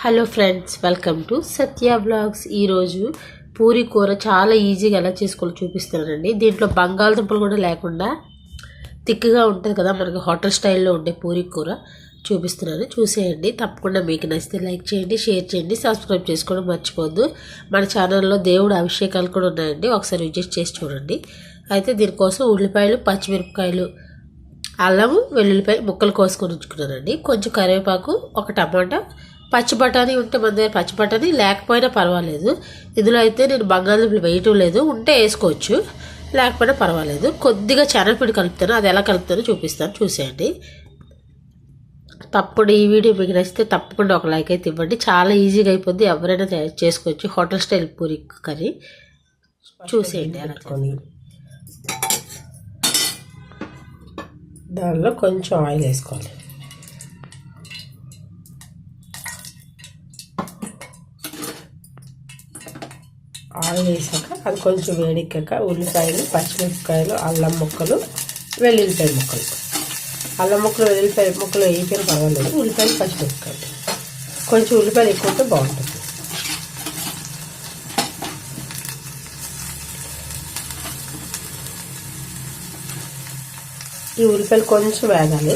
Hello friends, welcome to Satya blogs. ఈరోజు పూరి కూర చాలా ఈజీగా ఎలా చేసుకోవాలో చూపిస్తున్నానండి. దీంట్లో బంగాళదుంపలు కూడా లేకుండా థిక్గా ఉంటుంది కదా, మనకి హోటల్ స్టైల్లో ఉండే పూరి కూర చూపిస్తున్నాను. చూసేయండి. తప్పకుండా మీకు నచ్చితే లైక్ చేయండి, షేర్ చేయండి, సబ్స్క్రైబ్ చేసుకోవడం మర్చిపోద్దు. మన ఛానల్లో దేవుడు అభిషేకాలు కూడా ఉన్నాయండి, ఒకసారి విజిట్ చేసి చూడండి. అయితే దీనికోసం ఉల్లిపాయలు, పచ్చిమిరపకాయలు, అల్లము, వెల్లుల్లిపాయ ముక్కలు కోసుకొని ఉంచుకున్నానండి. కొంచెం కరివేపాకు, ఒక టమాటా, పచ్చి బఠానీ ఉంటే మన దగ్గర పచ్చి బఠానీ లేకపోయినా పర్వాలేదు. ఇందులో అయితే నేను బంగాళదుంపలు వేయటం లేదు, ఉంటే వేసుకోవచ్చు, లేకపోయినా పర్వాలేదు. కొద్దిగా శనగపిండి కలుపుతాను, అది ఎలా కలుపుతానో చూపిస్తాను, చూసేయండి. తప్పకుండా ఈ వీడియో మీకు నచ్చితే తప్పకుండా ఒక లైక్ అయితే ఇవ్వండి. చాలా ఈజీగా అయిపోద్ది, ఎవరైనా చేసుకోవచ్చు. హోటల్ స్టైల్ పూరి కర్రీ చూసేయండి. అలా దానిలో కొంచెం ఆయిల్ వేసుకోవాలి. ఆయిల్ వేసాక అది కొంచెం వేడెక్కాక ఉల్లిపాయలు, పచ్చిమిరపకాయలు, అల్లం ముక్కలు, వెల్లుల్లిపాయ ముక్కలు. అల్లం ముక్కలు, వెల్లుల్లిపాయ ముక్కలు వేయకపోయినా పర్వాలేదు. ఉల్లిపాయలు, పచ్చిమిరపకాయలు, కొంచెం ఉల్లిపాయలు ఎక్కువ ఉంటే బాగుంటుంది. ఈ ఉల్లిపాయలు కొంచెం వేగాలి.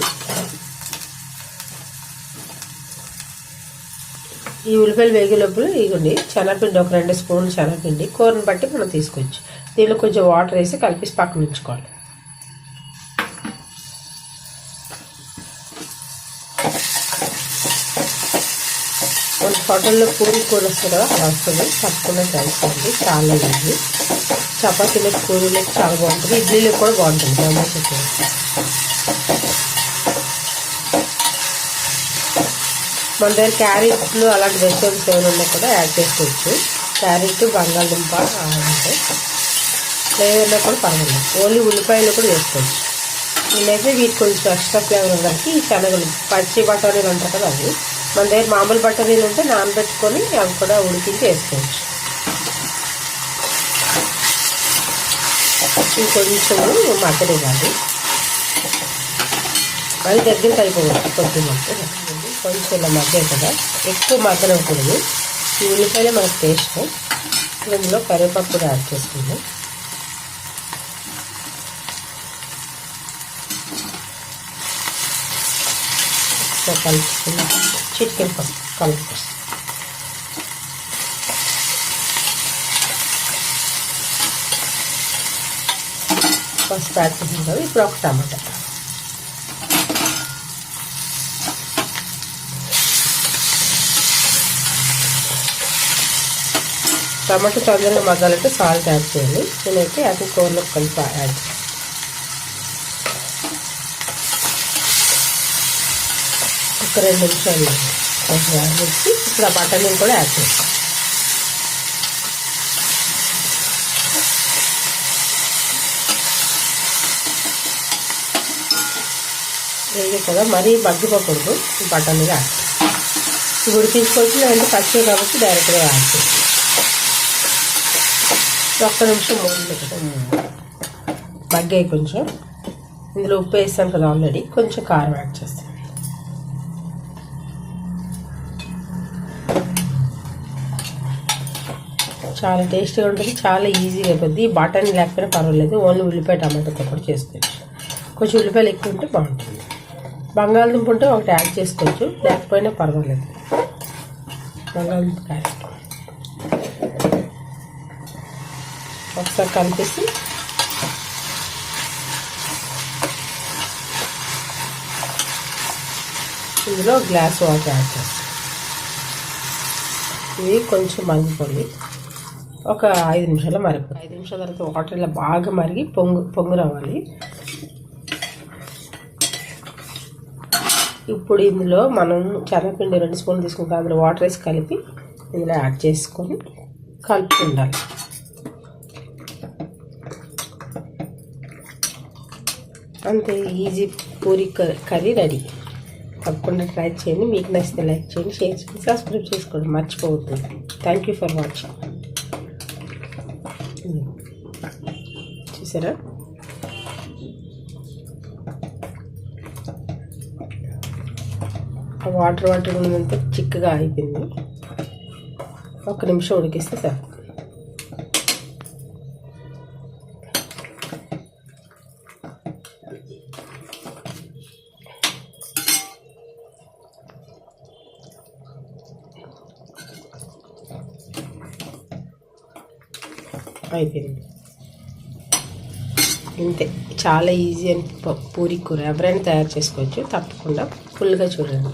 ఈ ఉల్లిపాయలు వేగే లోపల ఇవ్వండి శనగపిండి, ఒక 2 స్పూన్లు శనగపిండి, కూరని బట్టి మనం తీసుకోవచ్చు. దీనిలో కొంచెం వాటర్ వేసి కలిపేసి పక్కన ఉంచుకోవాలి. మన హోటల్లో పూరి కూర వస్తుంది కదా, అలా వస్తుంది. తప్పకుండా చేసుకోండి, చాలా ఈజీ. చపాతీలకు, పూరీలకు చాలా బాగుంటుంది, ఇడ్లీలకు కూడా బాగుంటుంది. టమాటా మన దగ్గర క్యారెట్లు అలాంటి వెజిటబుల్స్ ఏమైనా ఉన్నా కూడా యాడ్ చేసుకోవచ్చు. క్యారెట్, బంగాళదుంప అంటే ఏదైనా కూడా పర్వాలేదు. ఓన్లీ ఉల్లిపాయలు కూడా వేసుకోవచ్చు. నేనైతే వీటికి కొంచెం ఎక్స్ట్రా ఫ్లేవర్ ఉండడానికి ఈ శనగలు, పచ్చి బఠానీలు అంటారు కదా, అవి మన దగ్గర మామూలు బఠానీలు ఉంటే నానబెట్టుకొని అవి కూడా ఉడికించి వేసుకోవచ్చు. కొంచెము మగ్గనివ్వాలి, అది దగ్గరికి అయిపోవచ్చు. కొద్దిగా కొంచెం ఇలా మగ్గాయి కదా, ఎక్కువ మగ్గనకూడదు. ఈ ఉల్లిపాయలే మనకు టేస్ట్. ఇందులో కరివేపాకు కూడా యాడ్ చేసుకుందాం. కలుపుకుని చికెన్ కలుపు పసుపు యాడ్ చేసిన తర్వాత ఇప్పుడు ఒక టమాటా, టమాటా తొందరగా మగ్గాలంటే సాల్ట్ యాడ్ చేయాలి. నేనైతే అది కూరలో కలిపి యాడ్ చేయాలి. ఒక 2 నిమిషాలు కొంచెం యాడ్ చేసి ఇప్పుడు ఆ బఠానీని కూడా యాడ్ చేస్తాం. వేగే కదా, మరీ మగ్గిపోకూడదు. బఠానీగా యాడ్ చేస్తాం. ఇప్పుడు ఉడికించుకోవచ్చు, లేదంటే పచ్చివి కాబట్టి డైరెక్ట్గా యాడ్ చేస్తాం. ఒక్క నిమిషం మగ్గాయి కొంచెం. ఇందులో ఉప్పు వేస్తాను కదా ఆల్రెడీ, కొంచెం కారం యాడ్ చేస్తాను. చాలా టేస్టీగా ఉంటుంది, చాలా ఈజీగా అయిపోద్ది. బఠానీ లేకపోయినా పర్వాలేదు, ఓన్లీ ఉల్లిపాయ టమాటాతో కూడా చేసుకోవచ్చు. కొంచెం ఉల్లిపాయలు ఎక్కువ ఉంటే బాగుంటుంది. బంగాళదుంప ఉంటే ఒకటి యాడ్ చేసుకోవచ్చు, లేకపోయినా పర్వాలేదు. బంగాళదుంప క్యారెట్ ఒకసారి కలిపేసి ఇందులో గ్లాస్ వాటర్ యాడ్ చేస్తాం. ఇవి కొంచెం మగ్గిపోయి ఒక 5 నిమిషాలు మరిపోయి 5 నిమిషాల తర్వాత వాటర్ ఇలా బాగా మరిగి పొంగు రావాలి. ఇప్పుడు ఇందులో మనం శనగపిండి 2 స్పూన్లు తీసుకుంటాం, అందులో వాటర్ వేసి కలిపి ఇందులో యాడ్ చేసుకొని కలిపి ఉండాలి. అంతే, ఈజీ పూరి కర్రీ రెడీ. తప్పకుండా ట్రై చేయండి. మీకు నచ్చితే లైక్ చేయండి, షేర్ చేయండి, సబ్స్క్రైబ్ చేసుకోండి మర్చిపోవద్దు. Thank you for watching. చూసారా, ఆ వాటర్ ఉన్నంత చిక్కగా అయిపోయింది. 1 నిమిషం ఉడికిస్తే సార్. అయిపోయింది. ఇంతే, చాలా ఈజీ అని పూరీ కూర ఎవరైనా తయారు చేసుకోవచ్చు. తప్పకుండా ఫుల్గా చూడండి.